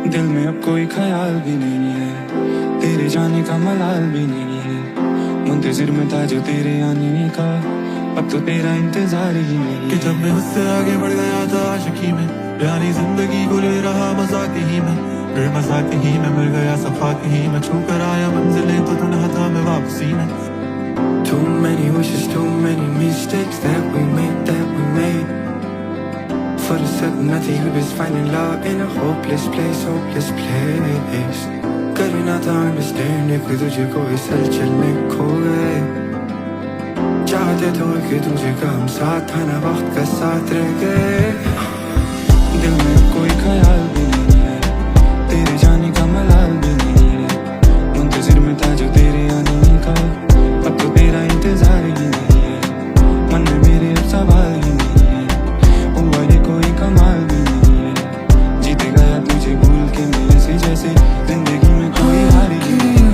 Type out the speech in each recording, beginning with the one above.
दिल में अब कोई ख्याल भी नहीं है, तेरे जाने का मलाल भी नहीं है। मुंतजिर में था जो तेरे आने का, अब तो तेरा इंतजार ही नहीं कि जब मैं उससे आगे बढ़ गया था आशिकी में, प्यारी जिंदगी को ले रहा मजाक ही में, फिर मजाक ही में मिल गया सफाक ही में, छू कर आया मंजिलें तो तन्हा था मैं वापसी में। Too many wishes, too many mistakes that we made. For the sudden nothing, we was finding love in a hopeless place. करना था understand कि तुझे कोई हलचल में खो गए, चाहते तो कि तुझे का हम साथ था ना वक्त का साथ रह गए। दिल में अब कोई ख्याल भी नहीं है, तेरे जाने का मलाल भी नहीं है। मुंतजिर में था जो तेरे आने का, अब तो तेरा इंतजार ही नहीं है। मन में मेरे अब सवाल ही नहीं है, हुआ ये कोई कमाल भी नहीं है। जीते गया तुझे भूल के मेरे से, जैसे जिंदगी में कोई हार ही नहीं है।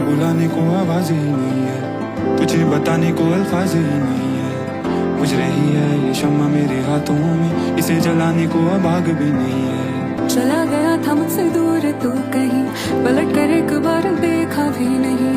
बुलाने को आवाज ही नहीं है, तुझे बताने को अल्फाज ही नहीं है। बुझ रही है ये शम्मा मेरे हाथों में, इसे जलाने को अब आग भी नहीं है। चला गया था मुझसे दूर तू कहीं, पलट कर एक बार देखा भी नहीं।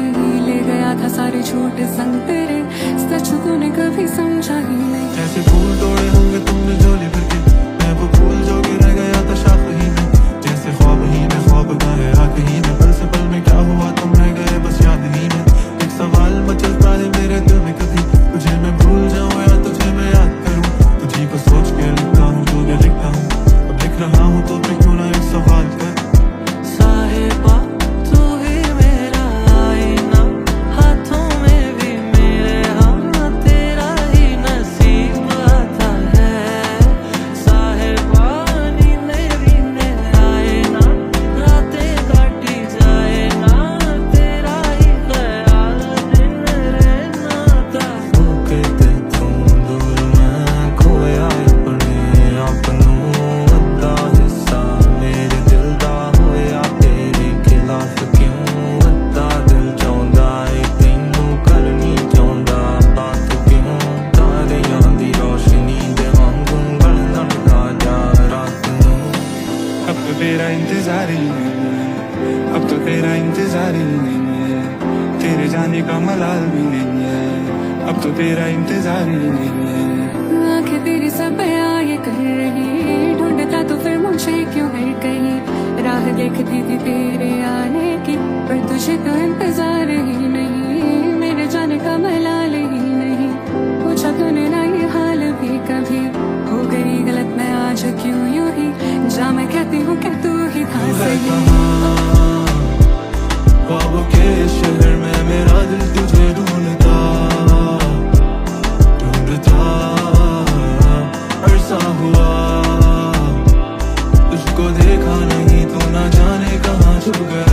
ले गया था सारे झूठ संग तेरे, सच तूने कभी समझा ही नहीं। जैसे फूल तोड़े होंगे तुमने झोली भर के, मैं वो फूल जो कि रह गया था शाख ही में। जैसे ख्वाब ही में ख्वाब का है आँख ही में, पल से पल में क्या हुआ तुम रह गए बस याद ही में। एक सवाल मचलता है मेरे दिल में, कभी तुझे मैं भूल जाऊं या तुझे मैं याद करूं। तुझी को सोच के लिखता हूँ जो मैं लिखता हूँ, अब लिख रहा हूँ तो फिर क्यों ना एक सवाल कर। साहिबा तू ही मेरा आईना, हाथों में भी मेरे हम, तेरा ही नसीब आता है। साहिबा नींदे नींदे आए ना, रातें काटी जाए ना, तेरा ही ख्याल दिन रहना था। तू कहते तुम दूर मैं खोया अपने आपनों, अद्धा हिस्सा मेरे दिल दा होया तेरे खिलाफ क्यों। अद्धा दिल चाहुंदा है तैनू करनी चाहुंदा बात क्यों। तारियां दी रोशनी दे वांगू गलना जा रात नूं। अब तो तेरा इंतजार ही नहीं है, अब तो तेरा इंतजार ही नहीं है। तेरे जाने का मलाल भी नहीं है, अब तो तेरा इंतजार ही नहीं है। आंखें तेरी सब ये कर रही, ढूंढता तो फिर मुझे क्यों हर कहीं। राह देखती थी तेरे आने की, पर तुझे तो इंतजार ही नहीं। मेरे जाने का मलाल ही नहीं, पूछा तूने ना ये हाल भी कभी। हो गई गलत मैं आज क्यों यूं ही, जा मैं कहती हूँ कि तू ही था सही। ख्वाबों के शहर में मेरा दिल तुझे ढूंढता अरसा हुआ, तुझको देखा नहीं तो ना जाने कहाँ छुप गया।